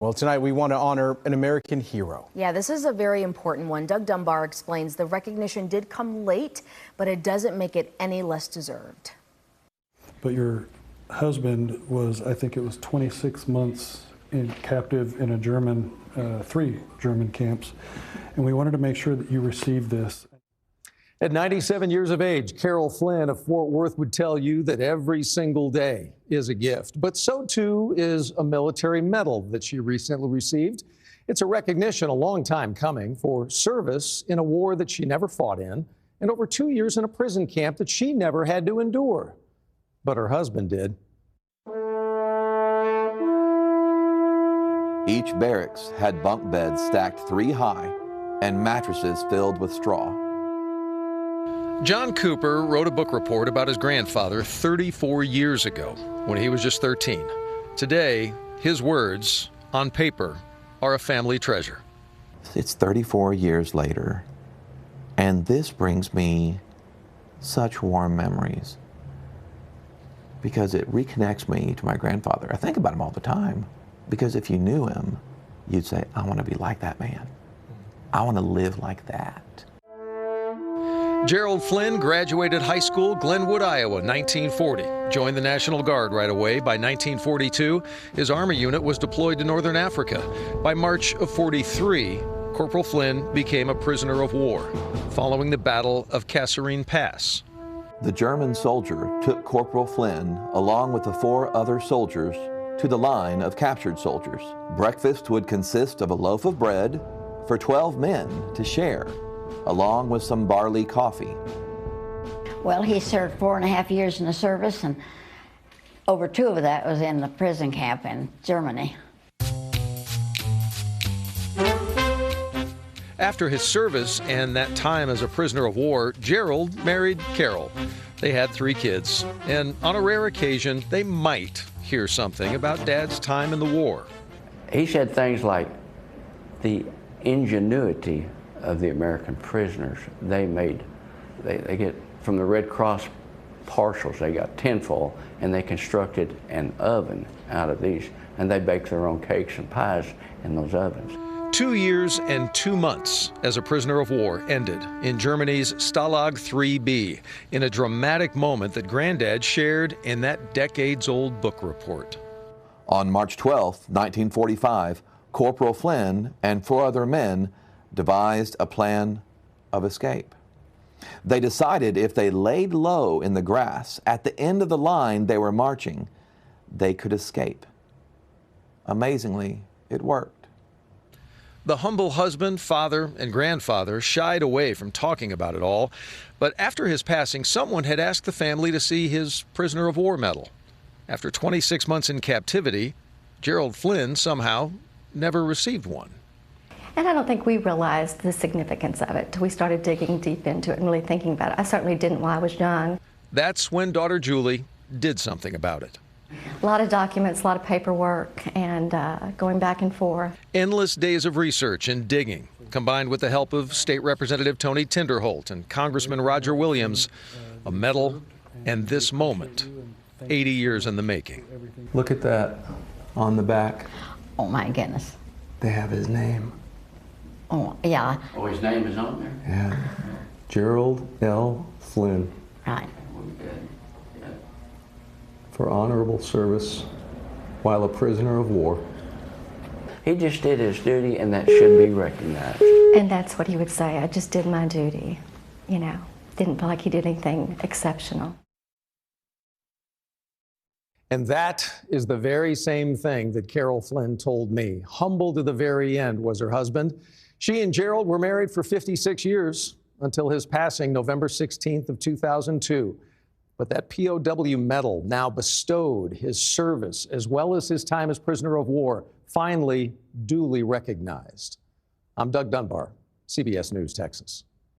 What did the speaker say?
Well, tonight we want to honor an American hero. Yeah, this is a very important one. Doug Dunbar explains the recognition did come late, but it doesn't make it any less deserved. But your husband was, I think it was 26 months captive in a German, 3 German camps, and we wanted to make sure that you received this. At 97 years of age, Carol Flynn of Fort Worth would tell you that every single day is a gift, but so too is a military medal that she recently received. It's a recognition a long time coming for service in a war that she never fought in and over 2 years in a prison camp that she never had to endure. But her husband did. Each barracks had bunk beds stacked 3 high and mattresses filled with straw. John Cooper wrote a book report about his grandfather 34 years ago when he was just 13. Today, his words on paper are a family treasure. It's 34 years later, and this brings me such warm memories because it reconnects me to my grandfather. I think about him all the time because if you knew him, you'd say, I want to be like that man. I want to live like that. Gerald Flynn graduated high school, Glenwood, Iowa, 1940. Joined the National Guard right away. By 1942, his Army unit was deployed to Northern Africa. By March of 43, Corporal Flynn became a prisoner of war following the Battle of Kasserine Pass. The German soldier took Corporal Flynn along with the 4 other soldiers to the line of captured soldiers. Breakfast would consist of a loaf of bread for 12 men to share, along with some barley coffee. Well, he served 4.5 years in the service, and over 2 of that was in the prison camp in Germany. After his service and that time as a prisoner of war, Gerald married Carol. They had 3 kids, and on a rare occasion, they might hear something about Dad's time in the war. He said things like the ingenuity of the American prisoners. They get from the Red Cross partials, they got tinfoil, and they constructed an oven out of these, and they baked their own cakes and pies in those ovens. 2 years and 2 months as a prisoner of war ended in Germany's Stalag 3B in a dramatic moment that Granddad shared in that decades-old book report. On March 12, 1945, Corporal Flynn and 4 other men devised a plan of escape. They decided if they laid low in the grass at the end of the line they were marching, they could escape. Amazingly, it worked. The humble husband, father, and grandfather shied away from talking about it all, but after his passing, someone had asked the family to see his prisoner of war medal. After 26 months in captivity, Gerald Flynn somehow never received one. And I don't think we realized the significance of it till we started digging deep into it and really thinking about it. I certainly didn't while I was young. That's when daughter Julie did something about it. A lot of documents, a lot of paperwork, and going back and forth. Endless days of research and digging, combined with the help of State Representative Tony Tinderholt and Congressman Roger Williams, a medal and this moment, 80 years in the making. Look at that on the back. Oh my goodness. They have his name. Oh, yeah. Oh, his name is on there? Yeah. Gerald L. Flynn. Right. For honorable service while a prisoner of war. He just did his duty, and that should be recognized. And that's what he would say. I just did my duty, you know. Didn't feel like he did anything exceptional. And that is the very same thing that Carol Flynn told me. Humble to the very end was her husband. She and Gerald were married for 56 years until his passing November 16th of 2002. But that POW medal now bestowed his service as well as his time as prisoner of war, finally duly recognized. I'm Doug Dunbar, CBS News, Texas.